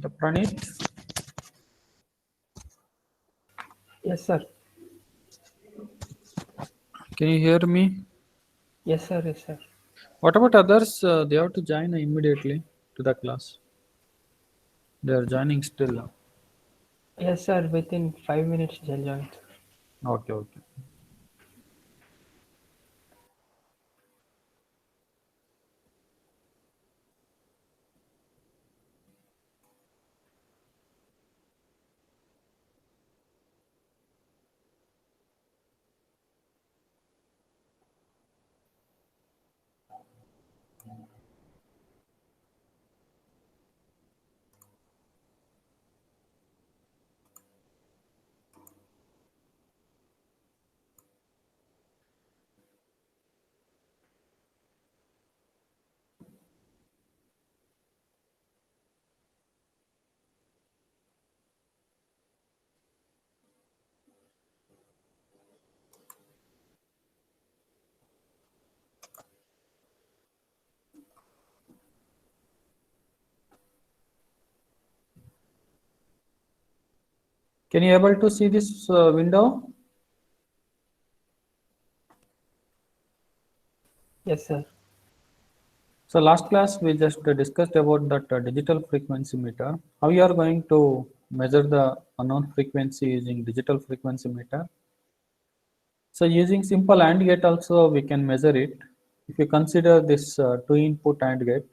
The Pranit, Yes, sir. can you hear me? Yes, sir. Yes, sir. What about others? They have to join immediately to the class. They are joining still. Yes, sir. Within 5 minutes, they'll join. Okay, okay. Can you able to see this window? Yes, sir. So last class we just discussed about that digital frequency meter. How you are going to measure the unknown frequency using digital frequency meter? So using simple AND gate also we can measure it. If you consider this two input AND gate,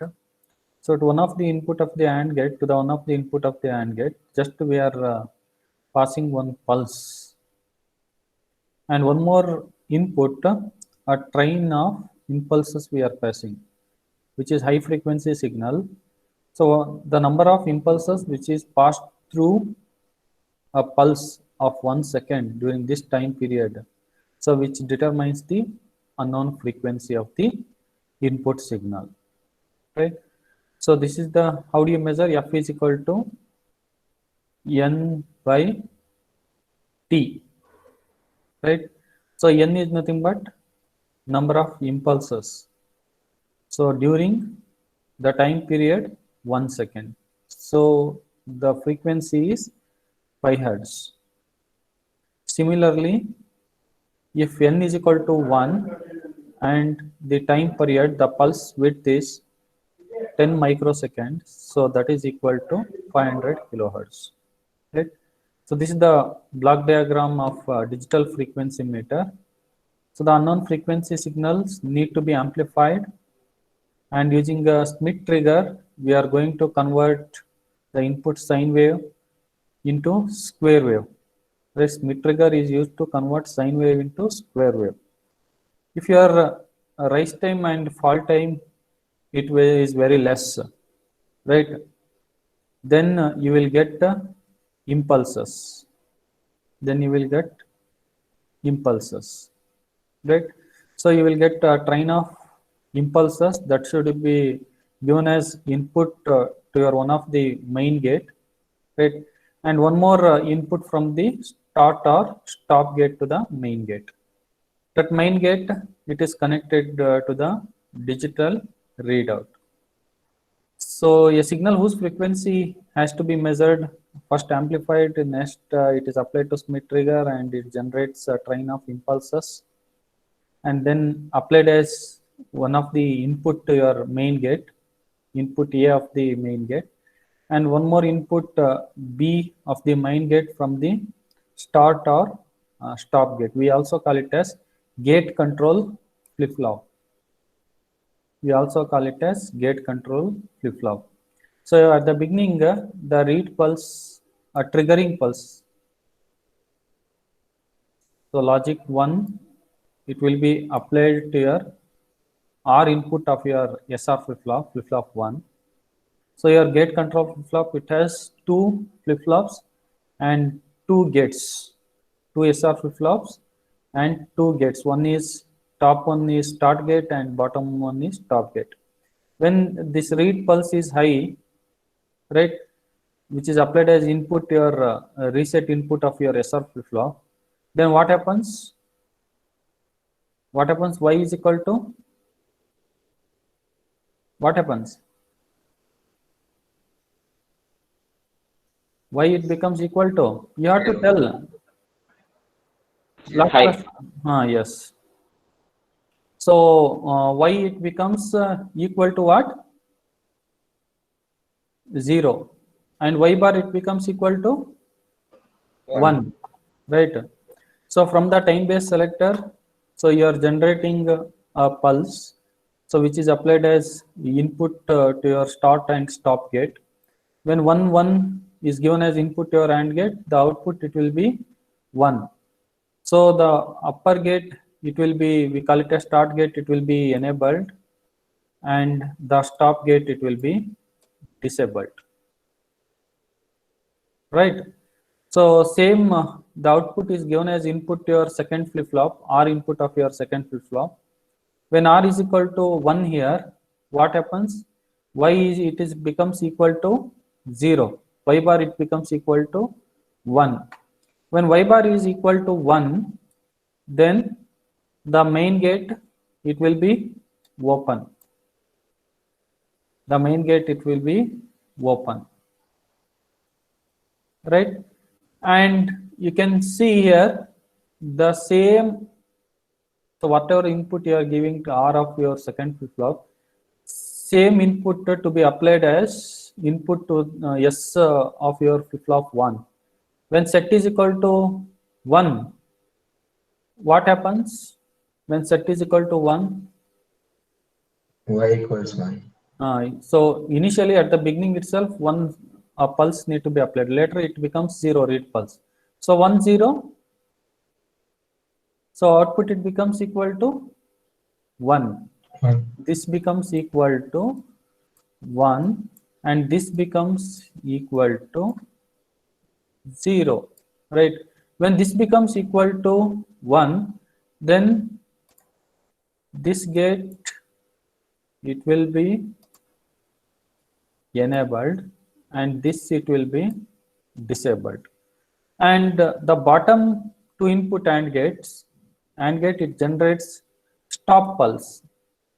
so to one of the input of the AND gate to the one of the input of the AND gate, just we are passing one pulse, and one more input, a train of impulses we are passing, which is high frequency signal. So the number of impulses which is passed through a pulse of 1 second during this time period, so which determines the unknown frequency of the input signal, right? So this is the how do you measure? F is equal to n by t, right? So n is nothing but number of impulses, so during the time period 1 second, so the frequency is 5 hertz. Similarly, if n is equal to 1 and the time period, the pulse width is 10 microseconds, so that is equal to 500 kilohertz, right? So this is the block diagram of digital frequency meter. So the unknown frequency signals need to be amplified, and using a Smith trigger we are going to convert the input sine wave into square wave. The Smith trigger is used to convert sine wave into square wave. If your rise time and fall time is very less, right, then you will get impulses. Then you will get impulses, right? So you will get a train of impulses that should be given as input to your one of the main gate, right? And one more input from the start or stop gate to the main gate. That main gate, it is connected to the digital readout. So a signal whose frequency has to be measured, first amplified, next it is applied to Smith trigger and it generates a train of impulses, and then applied as one of the input to your main gate, input A of the main gate, and one more input B of the main gate from the start or stop gate. We also call it as gate control flip flop. We also call it as gate control flip flop. So at the beginning, the read pulse, a triggering pulse. So logic 1, it will be applied to your R input of your SR flip flop 1. So your gate control flip flop, it has two flip flops and two gates, two SR flip flops and two gates. Top one is start gate and bottom one is stop gate. When this read pulse is high, right, which is applied as input your reset input of your SR flip flop, then what happens? What happens? Y is equal to what happens? Why it becomes equal to? You have to tell. Last 5. question. Yes. So why it becomes equal to what? 0. And y bar it becomes equal to 1. Right. So from the time based selector, so you are generating a pulse, so which is applied as input to your start and stop gate. When 1 is given as input to your AND gate, the output it will be 1. So the upper gate it will be, we call it a start gate, it will be enabled, and the stop gate it will be disabled. Right. So same the output is given as input to your second flip flop or input of your second flip flop. When r is equal to 1 here, what happens? Y is, it is becomes equal to 0. Y bar it becomes equal to 1. When y bar is equal to 1, then the main gate it will be open. The main gate it will be open. Right. And you can see here the same, so whatever input you are giving to R of your second flip flop, same input to be applied as input to S of your flip flop 1. When set is equal to 1, what happens? When set is equal to 1, Y equals 1. so initially at the beginning itself, one pulse need to be applied. Later it becomes 0 read pulse. So 1 0. So output it becomes equal to 1. This becomes equal to 1, and this becomes equal to 0. Right. When this becomes equal to 1, then this gate it will be enabled, and this it will be disabled. And the bottom two input AND gates, AND gate it generates stop pulse.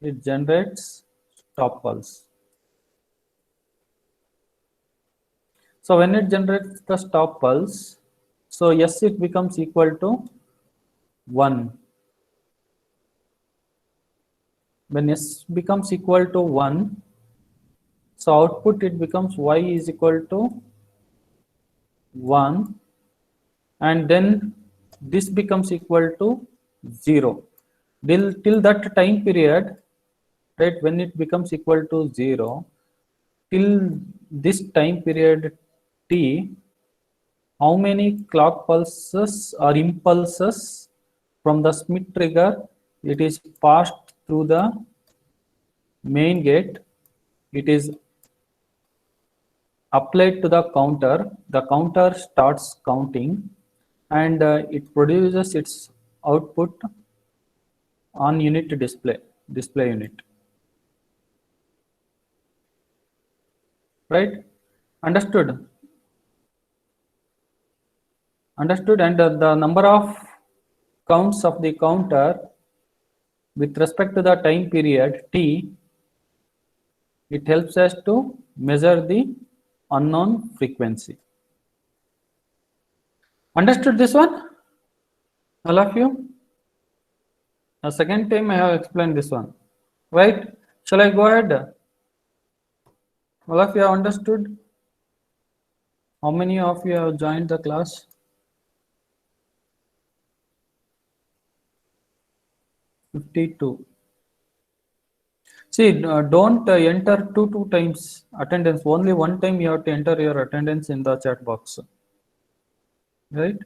It generates stop pulse. So when it generates the stop pulse, so S it becomes equal to 1. When S becomes equal to 1, so output it becomes Y is equal to 1, and then this becomes equal to 0. Till that time period, right, when it becomes equal to 0, till this time period T, how many clock pulses or impulses from the Smith trigger it is passed through the main gate, it is applied to the counter starts counting, and it produces its output on unit display unit. Right? Understood? Understood. And the number of counts of the counter with respect to the time period T, it helps us to measure the unknown frequency. Understood this one? All of you? The second time I have explained this one. Right? Shall I go ahead? All of you have understood? How many of you have joined the class? $52. See, don't enter two times attendance. Only one time you have to enter your attendance in the chat box. Right?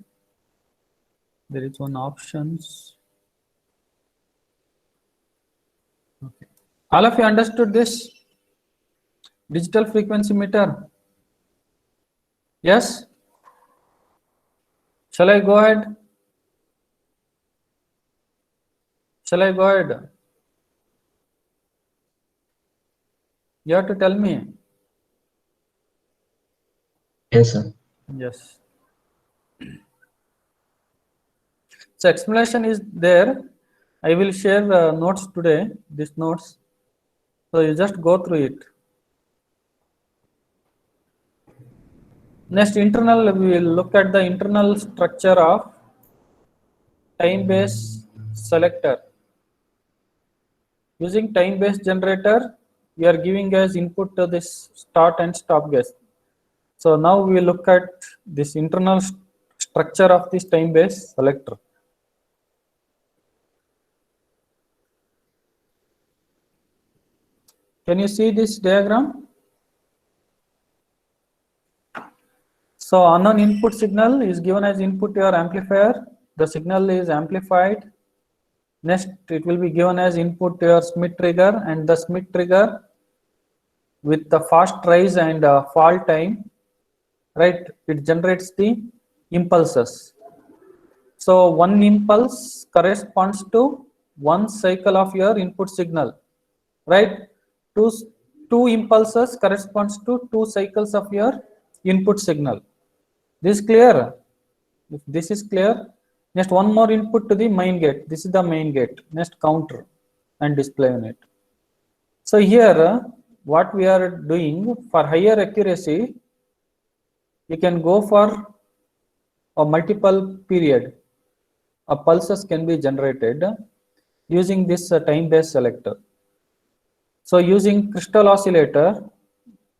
There is one options. Okay. All of you understood this? Digital frequency meter? Yes? Shall I go ahead? Shall I go ahead? You have to tell me. Yes, sir. Yes. So explanation is there. I will share notes today, these notes. So you just go through it. Next, internal, we will look at the internal structure of time-based selector. Using time-based generator, we are giving as input to this start and stop guess. So now we will look at this internal structure of this time-based selector. Can you see this diagram? So unknown input signal is given as input to your amplifier. The signal is amplified. Next, it will be given as input to your Schmitt trigger, and the Schmitt trigger with the fast rise and fall time, right? It generates the impulses. So one impulse corresponds to one cycle of your input signal, right? Two impulses corresponds to two cycles of your input signal. This is clear? If this is clear, next one more input to the main gate. This is the main gate. Next counter and display unit. So here what we are doing for higher accuracy, you can go for a multiple period. A pulses can be generated using this time-based selector. So using crystal oscillator,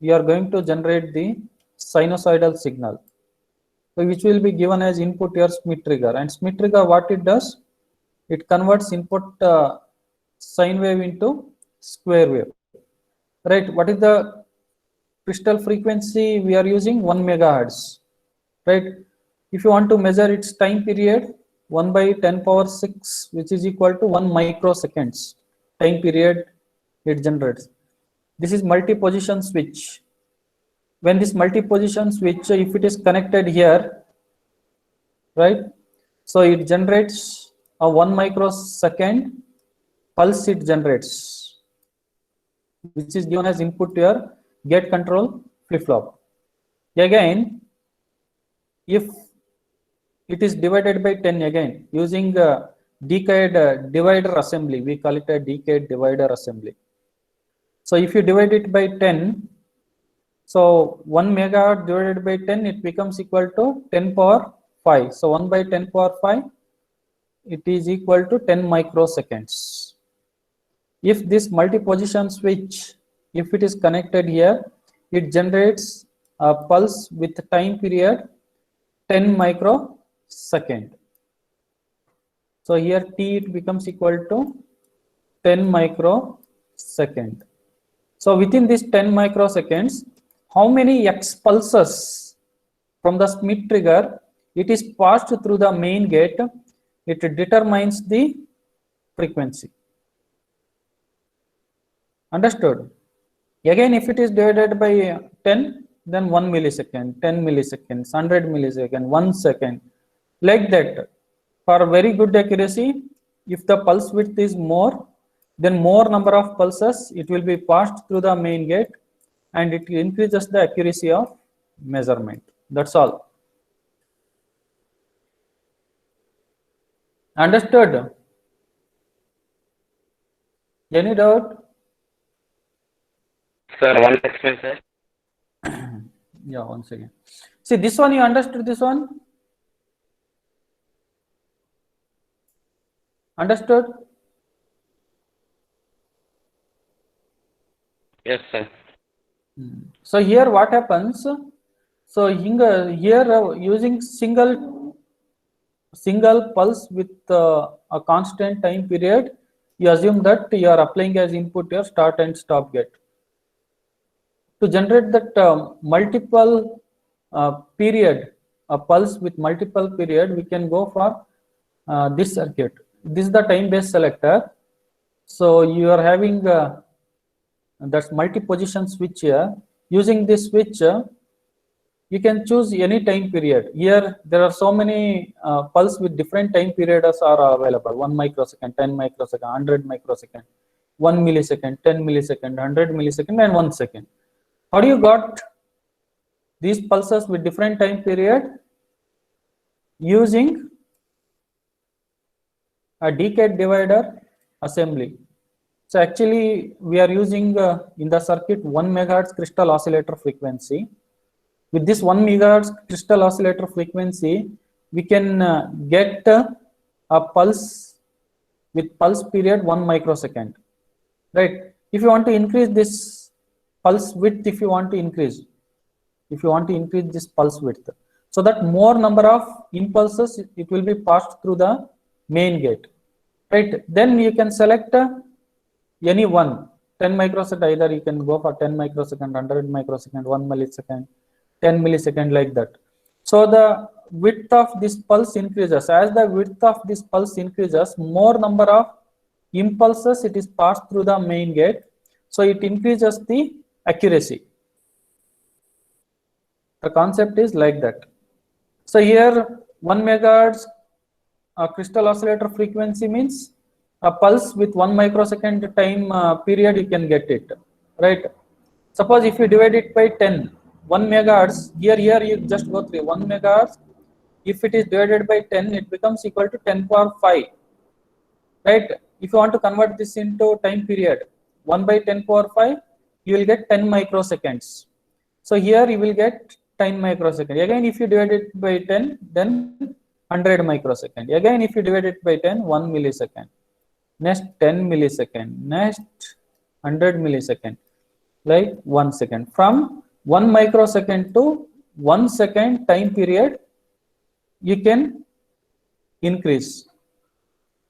you are going to generate the sinusoidal signal, which will be given as input to your Schmitt trigger. And Schmitt trigger, what it does, it converts input sine wave into square wave, right? What is the crystal frequency we are using? 1 megahertz, right? If you want to measure its time period, 1 by 10 power 6, which is equal to 1 microseconds time period it generates. This is multi-position switch. When this multi-position switch, if it is connected here, right? So it generates a 1 microsecond pulse it generates, which is given as input to your gate control flip-flop. Again, if it is divided by 10 again, using decade divider assembly, we call it a decade divider assembly. So if you divide it by 10, so 1 megahertz divided by 10, it becomes equal to 10 power 5. So 1 by 10 power 5, it is equal to 10 microseconds. If this multi-position switch, if it is connected here, it generates a pulse with time period 10 microsecond. So here t it becomes equal to 10 microsecond. So within this 10 microseconds, how many X pulses from the Schmitt trigger it is passed through the main gate, it determines the frequency. Understood? Again, if it is divided by 10, then 1 millisecond, 10 milliseconds, 100 milliseconds, 1 second, like that. For very good accuracy, if the pulse width is more, then more number of pulses it will be passed through the main gate, and it increases the accuracy of measurement. That's all. Understood? Any doubt? Sir, one second, sir. Yeah, once again. See, this one you understood, this one? Understood? Yes, sir. So here what happens? So here using single pulse with a constant time period, you assume that you are applying as input your start and stop gate. To generate that multiple period, a pulse with multiple period, we can go for this circuit. This is the time-based selector. So you are having that's multi-position switch here. Using this switch, you can choose any time period. Here there are so many pulse with different time periods are available. 1 microsecond, 10 microsecond, 100 microsecond, 1 millisecond, 10 millisecond, 100 millisecond, and 1 second. How do you got these pulses with different time period? Using a decade divider assembly. So actually we are using in the circuit 1 megahertz crystal oscillator frequency. With this 1 megahertz crystal oscillator frequency, we can get a pulse with pulse period 1 microsecond, right? If you want to increase this pulse width, if you want to increase this pulse width, so that more number of impulses it will be passed through the main gate, right? Then you can select any one 10 microsecond, either you can go for 10 microsecond, 100 microsecond, 1 millisecond, 10 millisecond, like that. So the width of this pulse increases. As the width of this pulse increases, more number of impulses it is passed through the main gate, so it increases the accuracy. The concept is like that. So here 1 megahertz crystal oscillator frequency means a pulse with 1 microsecond time period you can get it, right? Suppose if you divide it by 10, 1 megahertz, here you just go through 1 megahertz. If it is divided by 10, it becomes equal to 10 power 5, right? If you want to convert this into time period, 1 by 10 power 5, you will get 10 microseconds. So here you will get 10 microsecond. Again, if you divide it by 10, then 100 microsecond. Again, if you divide it by 10, 1 millisecond. Next 10 millisecond. Next 100 millisecond. Like 1 second. From 1 microsecond to 1 second time period, you can increase.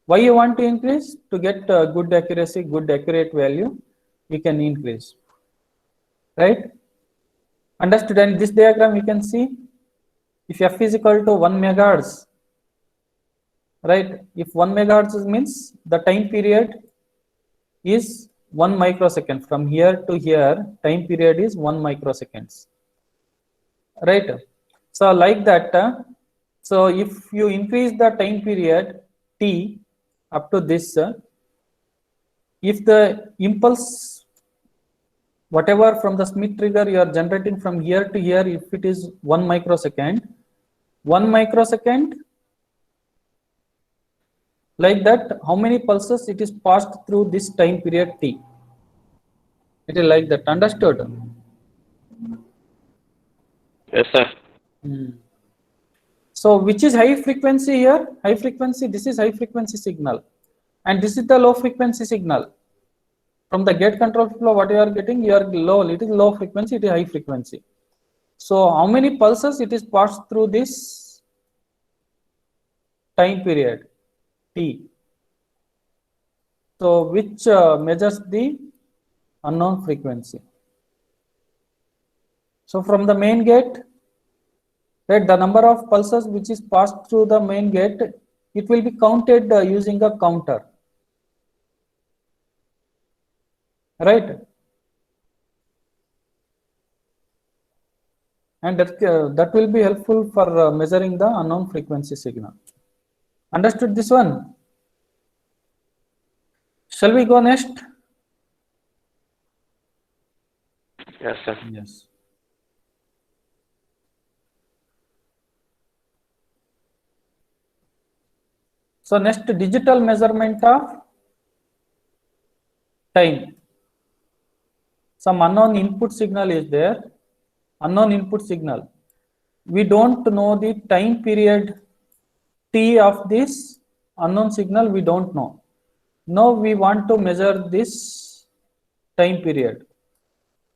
Why you want to increase? To get good accuracy, good accurate value, you can increase, right? Understood? And this diagram you can see, if f is equal to 1 megahertz, right? If 1 megahertz means the time period is 1 microsecond. From here to here, time period is 1 microseconds, right? So like that, so if you increase the time period t up to this, if the impulse, whatever from the Smith trigger you are generating from here to here, if it is 1 microsecond, like that, how many pulses it is passed through this time period t? It is like that. Understood? Yes, sir. So which is high frequency here? High frequency, this is high frequency signal, and this is the low frequency signal. From the gate control flow, what you are getting, you are low, it is low frequency, it is high frequency. So how many pulses it is passed through this time period t? So which measures the unknown frequency. So from the main gate, right, the number of pulses which is passed through the main gate, it will be counted using a counter, right? And that will be helpful for measuring the unknown frequency signal. Understood this one? Shall we go next? Yes, sir. Yes. So next, digital measurement of time. Some unknown input signal is there. Unknown input signal. We don't know the time period t of this unknown signal. We don't know. Now we want to measure this time period.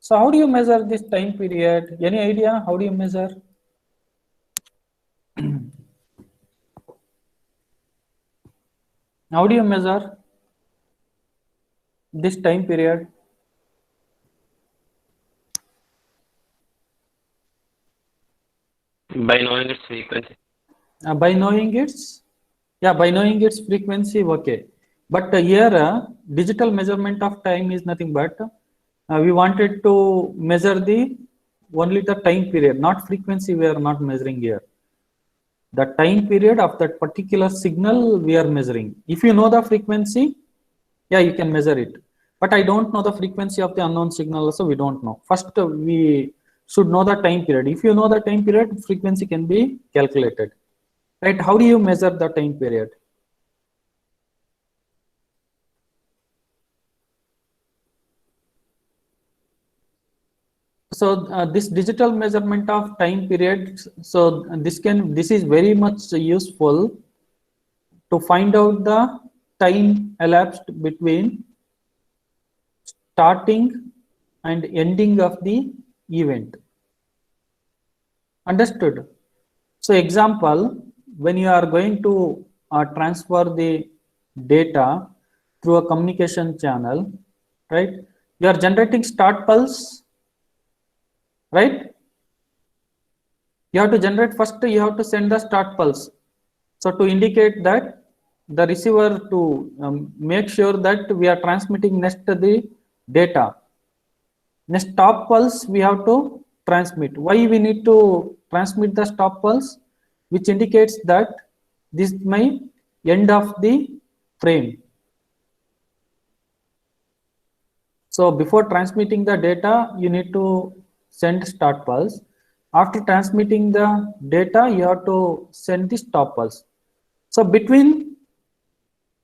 So how do you measure this time period? Any idea? How do you measure? How do you measure this time period? By knowing its frequency. By knowing its, by knowing its frequency, okay. But here digital measurement of time is nothing but we wanted to measure only the time period, not frequency. We are not measuring here. The time period of that particular signal we are measuring. If you know the frequency, you can measure it. But I don't know the frequency of the unknown signal, so we don't know. First, we should know the time period. If you know the time period, frequency can be calculated. Right? How do you measure the time period? this digital measurement of time period, so this is very much useful to find out the time elapsed between starting and ending of the event. Understood? So example, when you are going to transfer the data through a communication channel, right? You are generating start pulse, right? You have to generate first, you have to send the start pulse. So to indicate that the receiver to make sure that we are transmitting next the data. Next stop pulse we have to transmit. Why we need to transmit the stop pulse? Which indicates that this is my end of the frame. So before transmitting the data, you need to send start pulse. After transmitting the data, you have to send the stop pulse. So between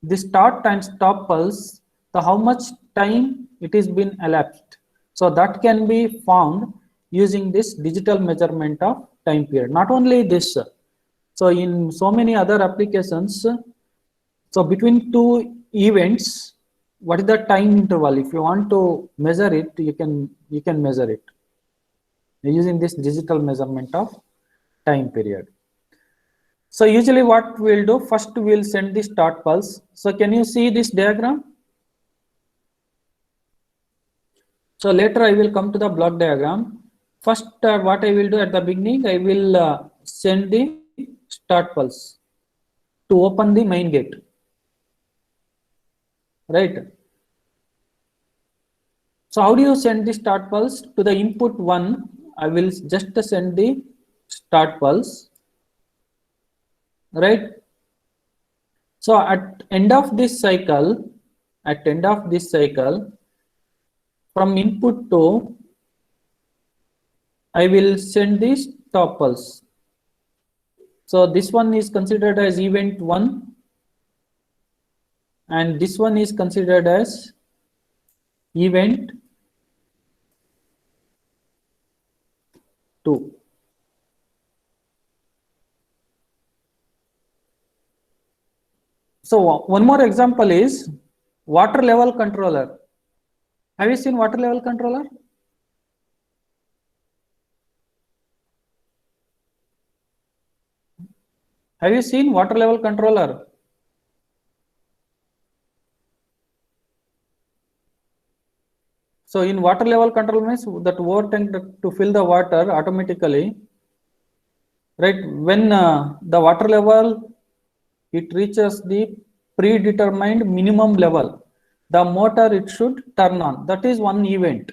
the start and stop pulse, how much time it is been elapsed. So that can be found using this digital measurement of time period. Not only this, so in so many other applications, so between two events, what is the time interval? If you want to measure it, you can measure it using this digital measurement of time period. So usually what we'll do, first we'll send the start pulse. So can you see this diagram? So later I will come to the block diagram. First what I will do at the beginning, I will send the start pulse to open the main gate. Right. So how do you send the start pulse? To the input 1, I will just send the start pulse. Right. So at end of this cycle, from input 2, I will send the stop pulse. So this one is considered as event 1 and this one is considered as event 2. So one more example is water level controller. Have you seen water level controller? Have you seen water level controller? So in water level control means that water tank to fill the water automatically, right? When the water level it reaches the predetermined minimum level, the motor it should turn on. That is one event,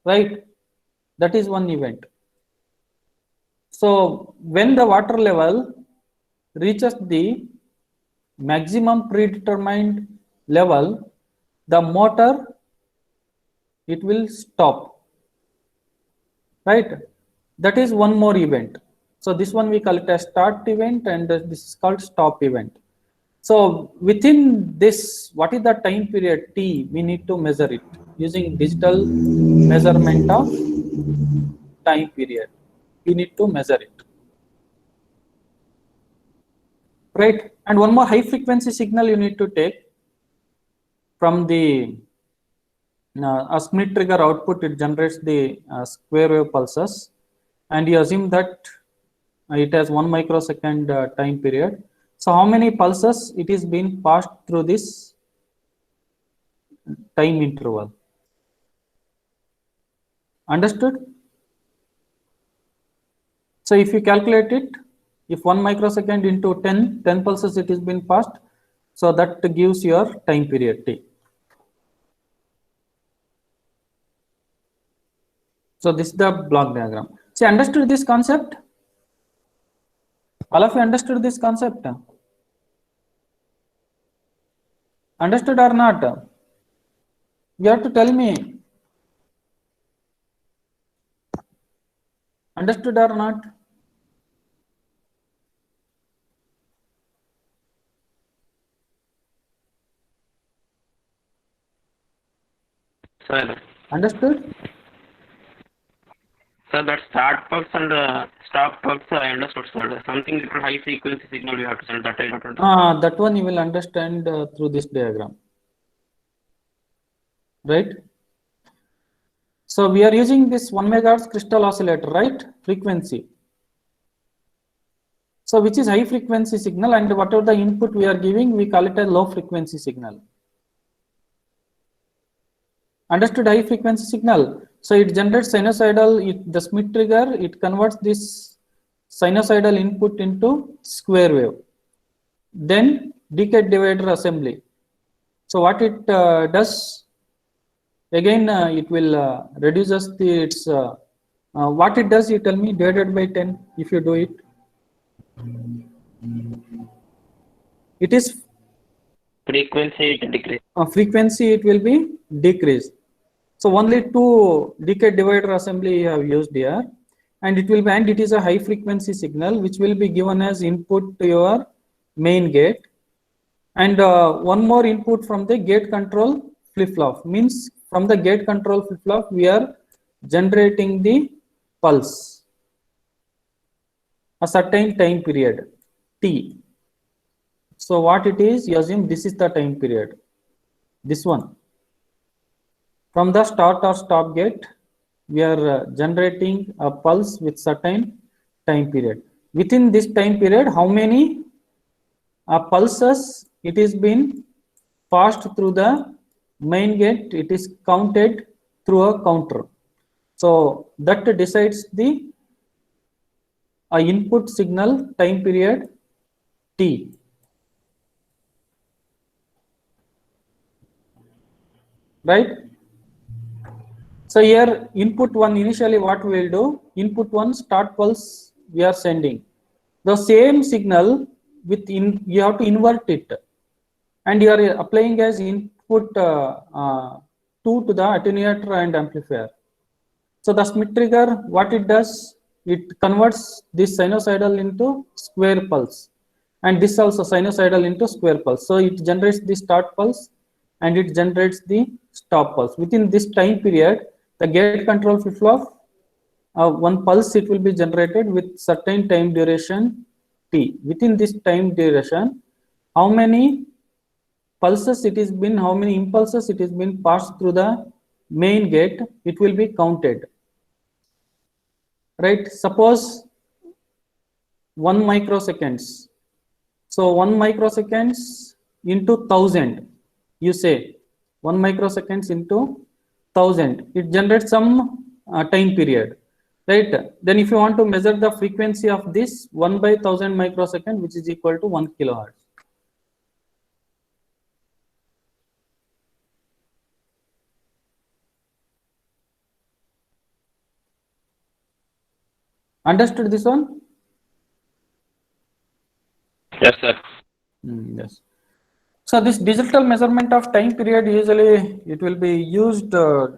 right? That is one event. So when the water level reaches the maximum predetermined level, the motor it will stop, right? That is one more event. So this one we call it as start event and this is called stop event. So within this, what is the time period T? We need to measure it using digital measurement of time period. We need to measure it, right? And one more high frequency signal you need to take from the a Schmitt trigger output. It generates the square wave pulses, and you assume that it has 1 microsecond time period. So how many pulses it is being passed through this time interval? Understood? So if you calculate it, if 1 microsecond into 10 pulses it is being passed, so that gives your time period T. So this is the block diagram. See, understood this concept? All of you understood this concept? Understood or not? You have to tell me. Understood or not? Sir. Understood? Sir, that start pulse and stop pulse, I understood, sir. Something little high frequency signal we have to send, that I don't understand. That one you will understand through this diagram, right? So we are using this 1 megahertz crystal oscillator, right? Frequency. So which is high frequency signal, and whatever the input we are giving, we call it a low frequency signal. Understood? High frequency signal. So it generates sinusoidal, the Schmitt trigger, it converts this sinusoidal input into square wave. Then decade divider assembly. So what it does, again it will reduces its, what it does, you tell me, divided by 10 if you do it. It is Frequency it decrease. frequency, it will be decreased. So only 2 decade divider assembly you have used here, and it will be, and it is a high frequency signal which will be given as input to your main gate, and one more input from the gate control flip-flop. Means from the gate control flip-flop we are generating the pulse a certain time period t. So what it is, you assume this is the time period, this one. From the start or stop gate, we are generating a pulse with certain time period. Within this time period, how many pulses it is been passed through the main gate, it is counted through a counter. So that decides the input signal time period t. Right? So here input 1, initially what we will do, input 1 start pulse we are sending. The same signal with you have to invert it, and you are applying as input 2 to the attenuator and amplifier. So the Schmitt trigger, what it does, it converts this sinusoidal into square pulse, and this also sinusoidal into square pulse. So it generates the start pulse and it generates the stop pulse. Within this time period, the gate control flip-flop, one pulse it will be generated with certain time duration t. Within this time duration, how many pulses it is been, how many impulses it has been passed through the main gate, it will be counted. Right? Suppose 1 microseconds. So 1 microseconds into 1000, you say 1 microseconds into 1000, it generates some time period, right? Then if you want to measure the frequency of this, 1 by 1000 microsecond, which is equal to 1 kilohertz. Understood this one? Yes, sir. Yes. So this digital measurement of time period, usually it will be used to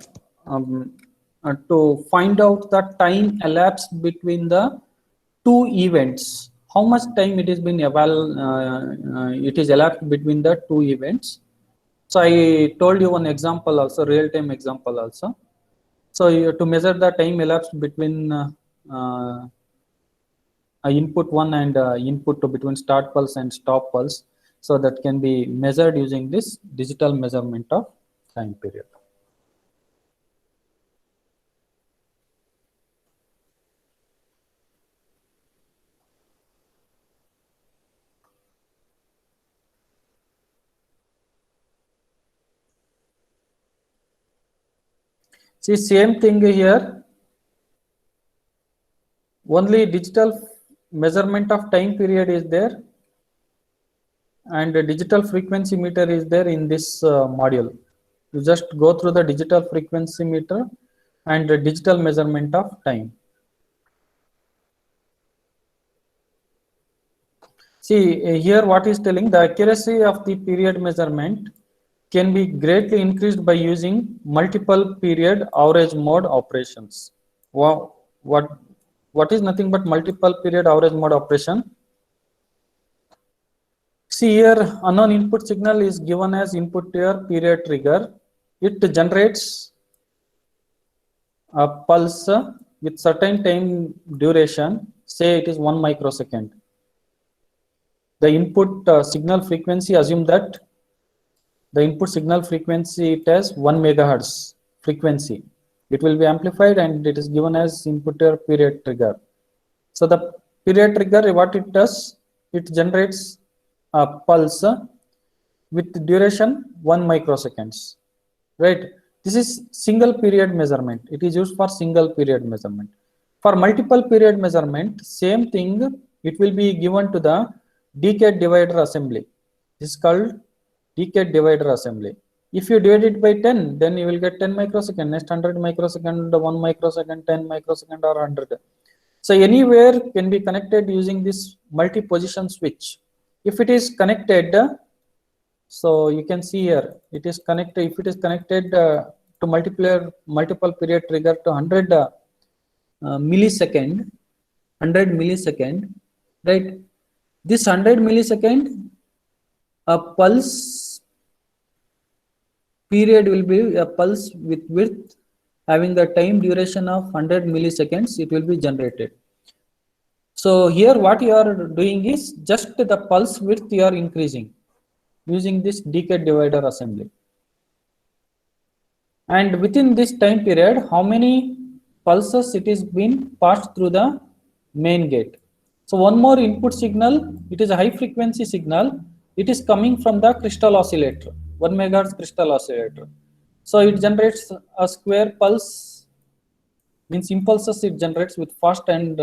find out the time elapsed between the 2 events. How much time it has been it is elapsed between the 2 events. So I told you one example also, real-time example also. So you have to measure the time elapsed between input 1 and input 2, between start pulse and stop pulse. So that can be measured using this digital measurement of time period. See, same thing here. Only digital measurement of time period is there, and a digital frequency meter is there in this module. You just go through the digital frequency meter and the digital measurement of time. See here what is telling, the accuracy of the period measurement can be greatly increased by using multiple period average mode operations. Wow, what is nothing but multiple period average mode operation? See here, unknown input signal is given as input to your period trigger. It generates a pulse with certain time duration, say it is 1 microsecond. The input signal frequency, assume that the input signal frequency it has 1 megahertz frequency. It will be amplified and it is given as input period trigger. So the period trigger, what it does, it generates a pulse with duration 1 microseconds, right? This is single period measurement. It is used for single period measurement. For multiple period measurement, same thing, it will be given to the decade divider assembly. This is called decade divider assembly. If you divide it by 10, then you will get 10 microsecond, next 100 microsecond, 1 microsecond, 10 microsecond or 100. So anywhere can be connected using this multi-position switch. If it is connected, so you can see here, it is connected, if it is connected to multiple period trigger to 100 millisecond, right? This 100 millisecond, a pulse period will be a pulse with width having the time duration of 100 milliseconds, it will be generated. So here what you are doing is just the pulse width you are increasing using this decade divider assembly. And within this time period, how many pulses it is been passed through the main gate. So one more input signal, it is a high frequency signal. It is coming from the crystal oscillator, 1 megahertz crystal oscillator. So it generates a square pulse, means impulses it generates with fast and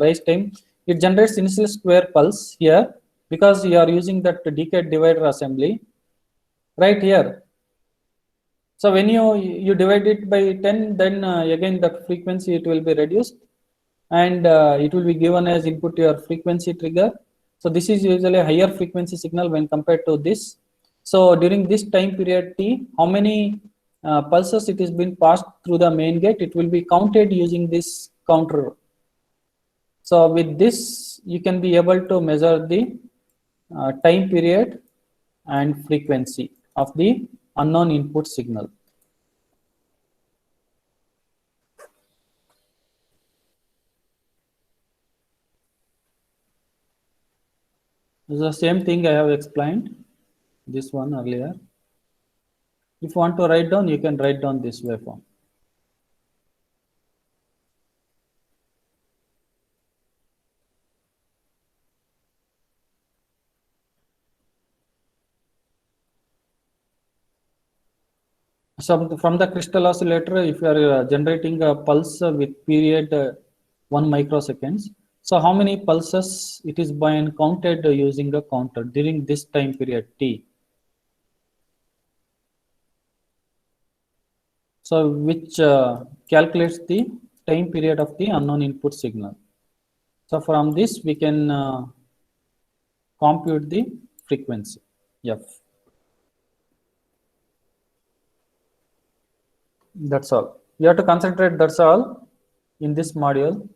rise time. It generates initial square pulse here because you are using that decade divider assembly right here. So when you divide it by 10, then again the frequency it will be reduced and it will be given as input to your frequency trigger. So this is usually a higher frequency signal when compared to this. So during this time period T, how many pulses it has been passed through the main gate, it will be counted using this counter. So with this, you can be able to measure the time period and frequency of the unknown input signal. This is the same thing I have explained, this one earlier. If you want to write down, you can write down this waveform. So from the crystal oscillator, if you are generating a pulse with period 1 microseconds, so how many pulses it is being counted using a counter during this time period T? So which calculates the time period of the unknown input signal. So from this we can compute the frequency F. That's all. You have to concentrate, that's all in this module.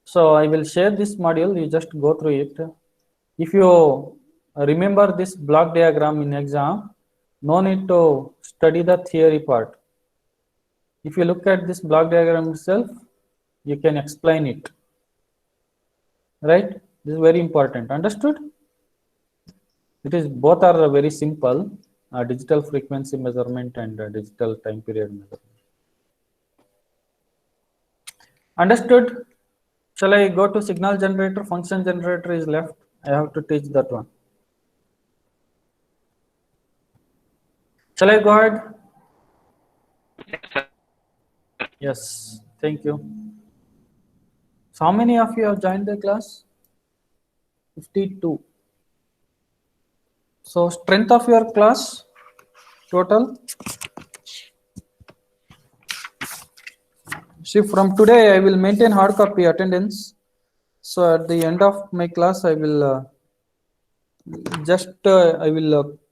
So I will share this module, you just go through it. If you remember this block diagram in exam, no need to study the theory part. If you look at this block diagram itself, you can explain it. Right? This is very important. Understood? It is both are very simple, digital frequency measurement and digital time period measurement. Understood? Shall I go to signal generator? Function generator is left. I have to teach that one. Shall I go ahead? Yes, thank you. So how many of you have joined the class? 52. So strength of your class total? See, from today I will maintain hard copy attendance. So at the end of my class, I will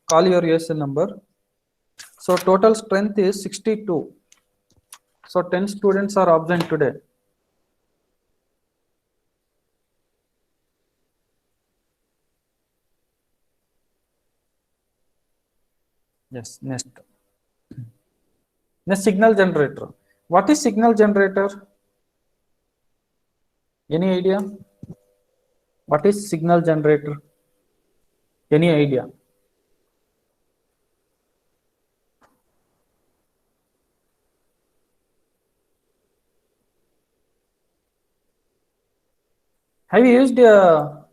call your ASN number. So total strength is 62. So 10 students are absent today. Yes, next. Next, signal generator. What is signal generator? Any idea? What is signal generator? Any idea? Have you used a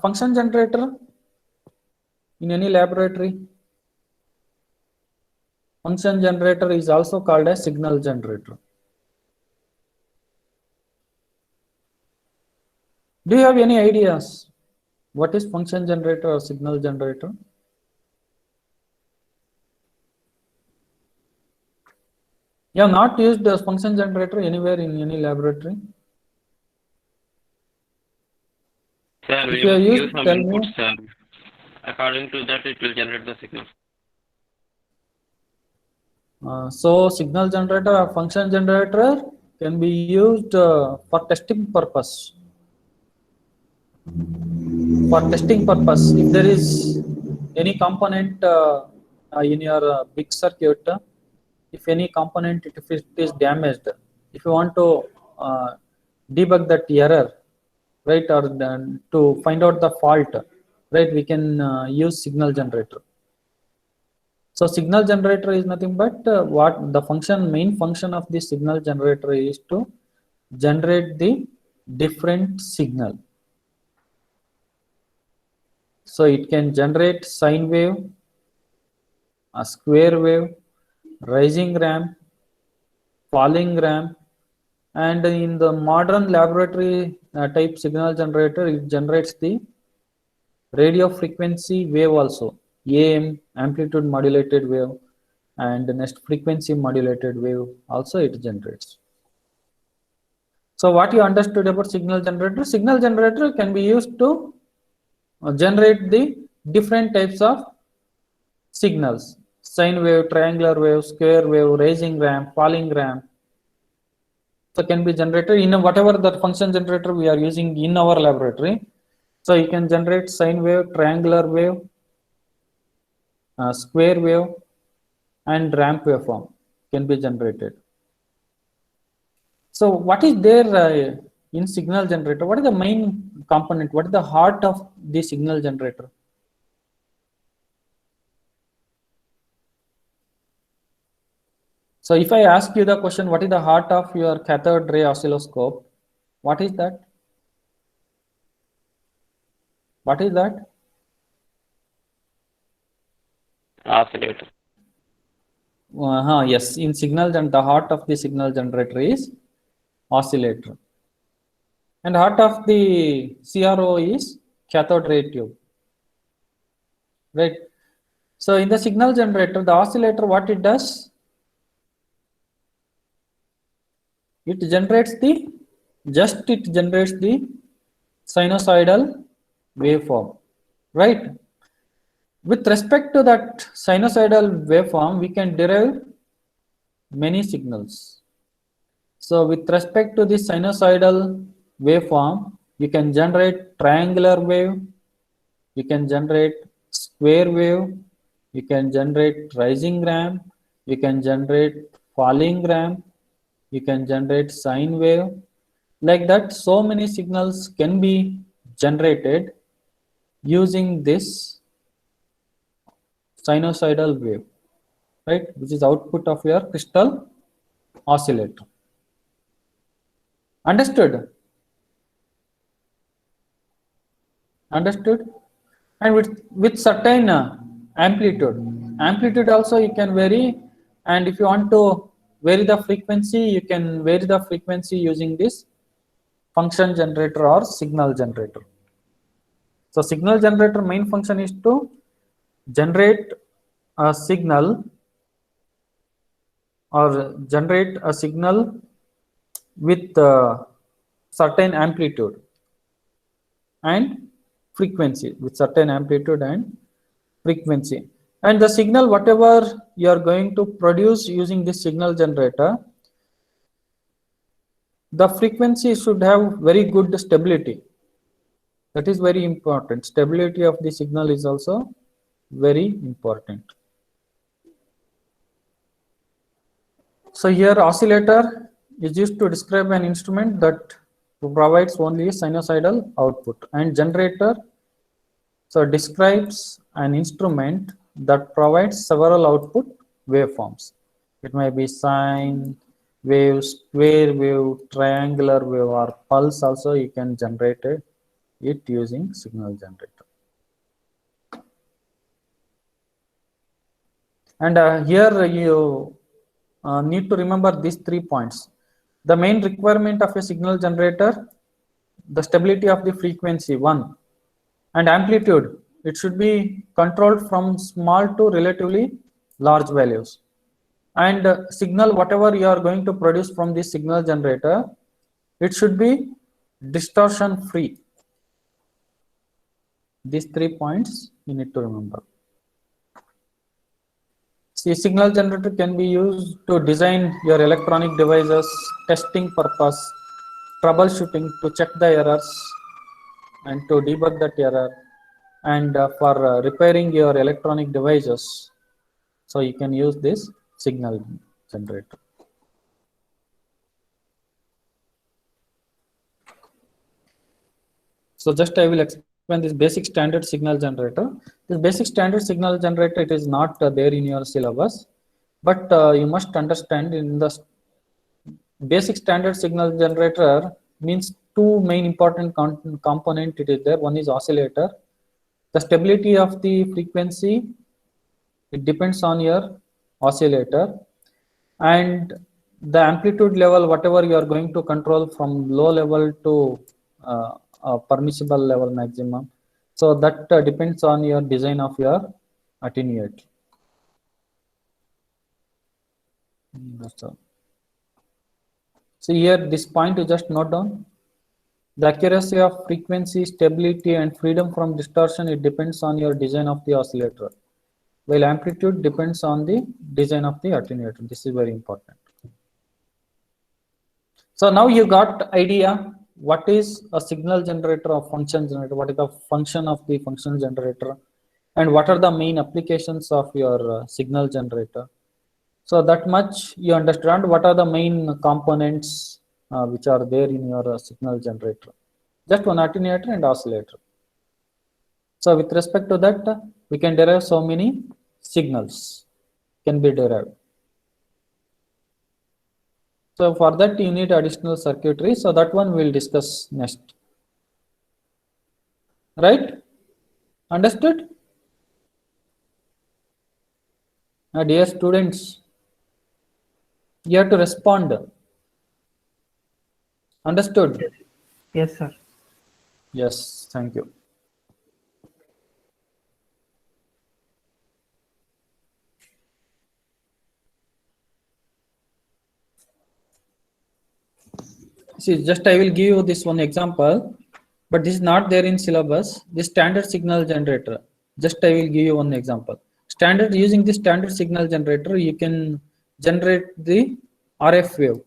function generator in any laboratory? Function generator is also called a signal generator. Do you have any ideas? What is function generator or signal generator? You have not used a function generator anywhere in any laboratory? Sir, If we you have must used, give some tell me. inputs, sir. According to that, it will generate the signal. So signal generator or function generator can be used for testing purpose. For testing purpose, if there is any component in your big circuit, if any component, if it is damaged, if you want to debug that error, right, or to find out the fault, right, we can use signal generator. So signal generator is nothing but what the main function of the signal generator is to generate the different signal. So it can generate sine wave, a square wave, rising ramp, falling ramp, and in the modern laboratory type signal generator, it generates the radio frequency wave also, AM, amplitude modulated wave, and the next frequency modulated wave also it generates. So what you understood about signal generator can be used to generate the different types of signals: sine wave, triangular wave, square wave, rising ramp, falling ramp. So can be generated in whatever the function generator we are using in our laboratory. So you can generate sine wave, triangular wave, square wave, and ramp waveform can be generated. So what is there in signal generator? What is the main component? What is the heart of the signal generator? So if I ask you the question, what is the heart of your cathode ray oscilloscope? What is that? What is that? Oscillator. Yes, in signal, the heart of the signal generator is oscillator. And heart of the CRO is cathode ray tube. Right. So in the signal generator, the oscillator, what it does? It generates the sinusoidal waveform, right? With respect to that sinusoidal waveform, we can derive many signals. So with respect to the sinusoidal waveform, you can generate triangular wave, you can generate square wave, you can generate rising ramp, you can generate falling ramp, you can generate sine wave. Like that, so many signals can be generated using this sinusoidal wave, right, which is output of your crystal oscillator. Understood? Understood? And with certain amplitude also you can vary, and if you want to vary the frequency, you can vary the frequency using this function generator or signal generator. So signal generator main function is to generate a signal with certain amplitude and frequency, and the signal whatever you are going to produce using this signal generator, the frequency should have very good stability. That is very important. Stability of the signal is also very important. So here oscillator is used to describe an instrument that provides only sinusoidal output, and generator so describes an instrument that provides several output waveforms. It may be sine wave, square wave, triangular wave, or pulse. Also, you can generate it using signal generator. And here you need to remember these 3 points. The main requirement of a signal generator, the stability of the frequency 1, and amplitude. It should be controlled from small to relatively large values. And signal, whatever you are going to produce from this signal generator, it should be distortion free. These 3 points you need to remember. See, signal generator can be used to design your electronic devices, testing purpose, troubleshooting, to check the errors and to debug that error, and for repairing your electronic devices. So you can use this signal generator. So just I will explain this basic standard signal generator. This basic standard signal generator, it is not there in your syllabus, but you must understand in the basic standard signal generator means 2 main important component it is there. One is oscillator. The stability of the frequency, it depends on your oscillator, and the amplitude level, whatever you are going to control from low level to permissible level maximum. So that depends on your design of your attenuator. That's all. So here this point you just note down. The accuracy of frequency, stability, and freedom from distortion, it depends on your design of the oscillator, while amplitude depends on the design of the attenuator. This is very important. So now you got idea what is a signal generator or function generator, what is the function of the function generator, and what are the main applications of your signal generator. So that much you understand what are the main components which are there in your signal generator. Just one attenuator and oscillator. So with respect to that, we can derive so many signals can be derived. So for that you need additional circuitry. So that one we'll discuss next. Right? Understood? Dear students, you have to respond. Understood? Yes, sir. Yes, thank you. See, just I will give you this one example, but this is not there in syllabus. This standard signal generator. Just I will give you one example. Standard, using this standard signal generator, you can generate the RF wave,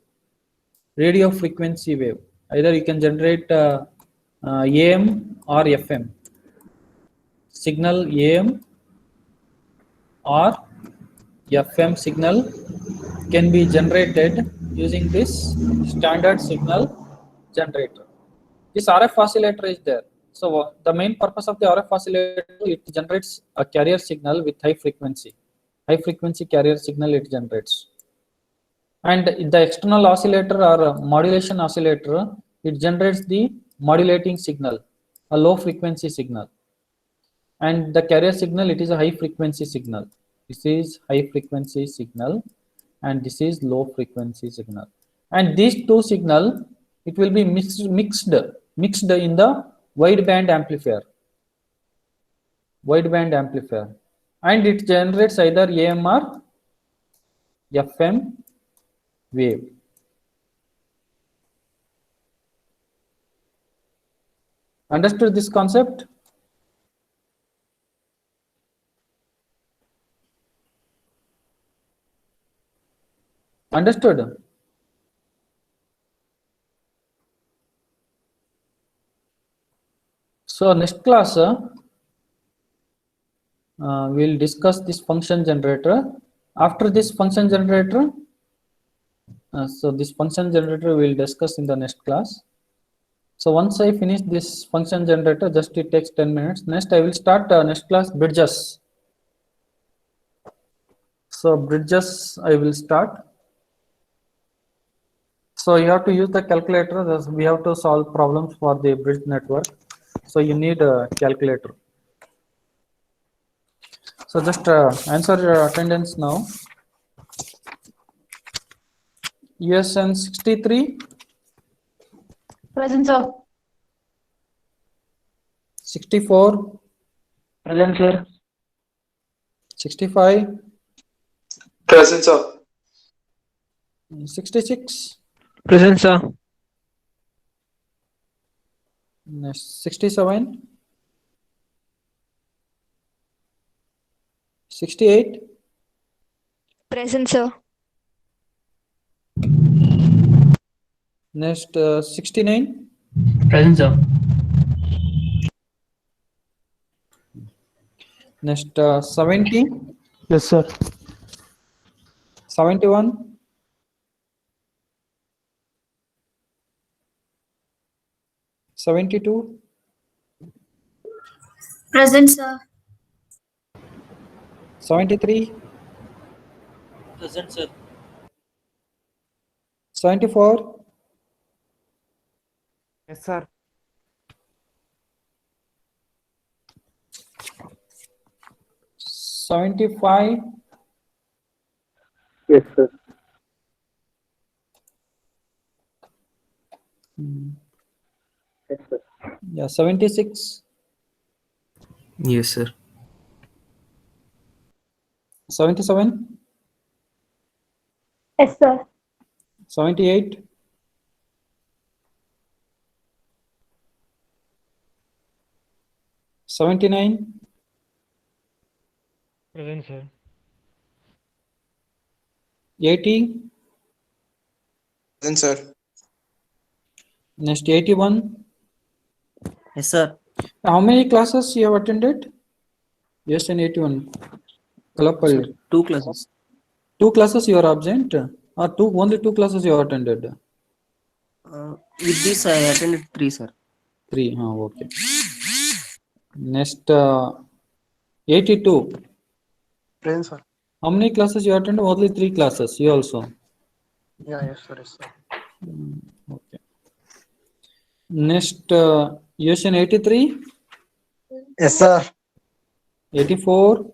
radio frequency wave. Either you can generate AM or FM. Signal AM or FM signal can be generated using this standard signal generator. This RF oscillator is there. So the main purpose of the RF oscillator, it generates a carrier signal with high frequency carrier signal it generates. And the external oscillator or modulation oscillator, it generates the modulating signal, a low frequency signal. And the carrier signal, it is a high frequency signal. This is high frequency signal and this is low frequency signal. And these two signal, it will be mixed in the wideband amplifier. And it generates either AM or FM wave. Understood this concept? Understood? So next class we'll discuss this function generator. After this function generator, so this function generator we'll discuss in the next class. So once I finish this function generator, just it takes 10 minutes. Next, I will start next class bridges. So bridges I will start. So you have to use the calculator. We have to solve problems for the bridge network. So you need a calculator. So just answer your attendance now. USN 63, Present, sir. 64, Present, sir. 65, Present, sir. 66, Present, sir. 67, 68, Present, sir. next 69, Present, sir. next 70, Yes, sir. 71, 72, Present, sir. 73, Present, sir. 74, Yes, sir. 75, Yes, sir. Yes, sir. yeah, 76, Yes, sir. 77, Yes, sir. 78, 79, Present, sir. 80, Present, sir. next 81. Yes, sir. How many classes you have attended? Yes, in 81. Kalapalli. 2 classes. 2 classes you are absent? Or only 2 classes you have attended? With this, I attended 3, sir. 3. Okay. Next 82. Present, sir. How many classes you attended? Only 3 classes. You also. Yeah, yes, sir. Yes, sir. Okay. Next USN 83, Yes, sir. 84,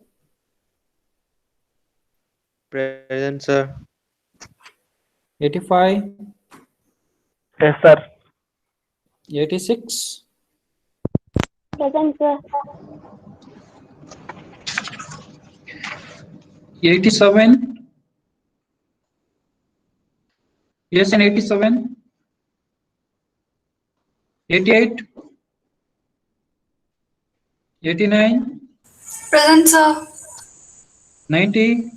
Present, sir. 85, Yes, sir. 86, Present, sir. 87, USN 87, 88, 89, Present, sir. 90,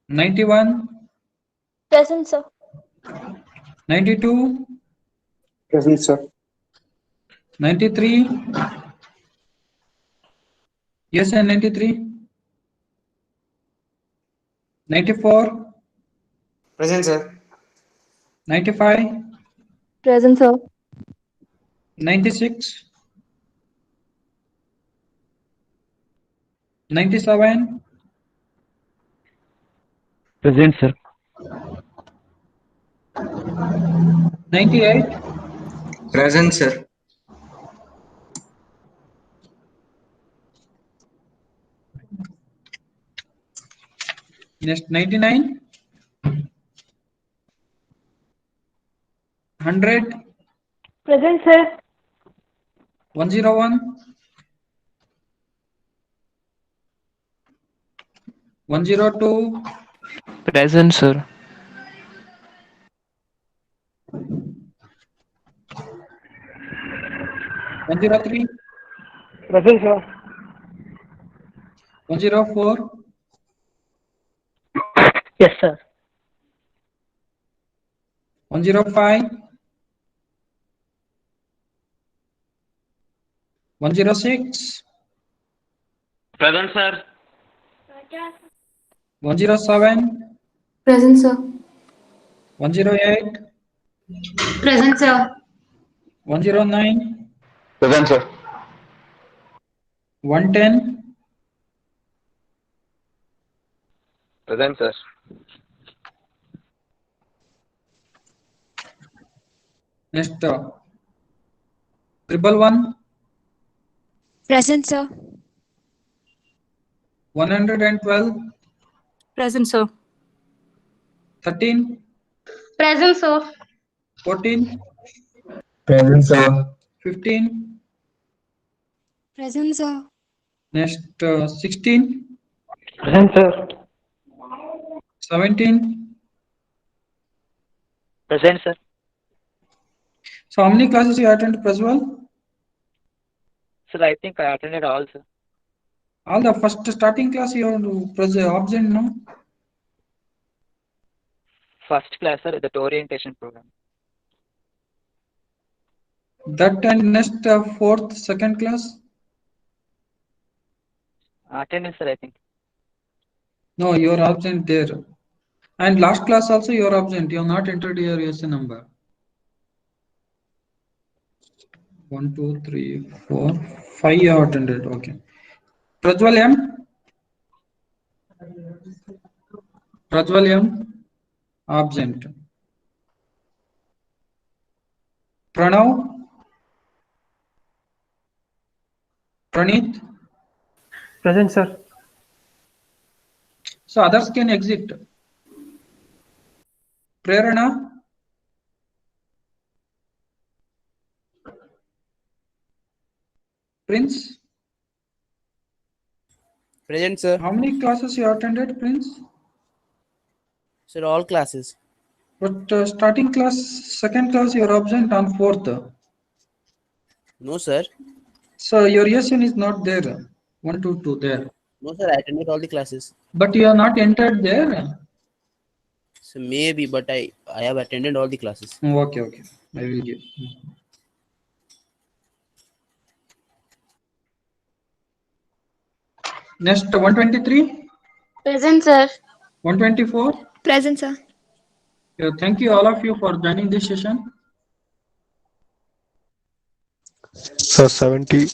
91, Present, sir. 92, Present, sir. 93, USN 93, 94, Present, sir. 95, Present, sir. 96, 97, Present, sir. 98, Present, sir. next 99, 100, Present, sir. 101, 102, Present, sir. 103, Present, sir. 104, Yes, sir. 105, 106, Present, sir. 107, Present, sir. 108, Present, sir. 109, Present, sir. 110, Present, sir. next 111, Present, sir. 112, Present, sir. 13, Present, sir. 14, Present, sir. 15, Present, sir. next 16, Present, sir. 17. Present, sir. So how many classes you attended, Prajwal? Sir, I think I attended all, sir. All the first starting class you are absent, no? First class, sir, the orientation program. That and next fourth, second class? Attendance, sir, I think. No, you are absent there. And last class also you are absent. You have not entered your SN number. 1, 2, 3, 4, 5 you have attended. Okay. Prajwal M? Prajwal M? Absent. Pranav? Pranit? Present, sir. So others can exit. Prerana? Prince? Present, sir. How many classes you attended, Prince? Sir, all classes. But starting class, second class, you are absent on fourth. No, sir. So your SN is not there. 1, 2, 2 there. No, sir. I attended all the classes. But you are not entered there. So maybe, but I have attended all the classes. Okay, okay. I will give. Next 123, Present, sir. 124. Present, sir. Yeah, thank you all of you for joining this session. Sir, 70.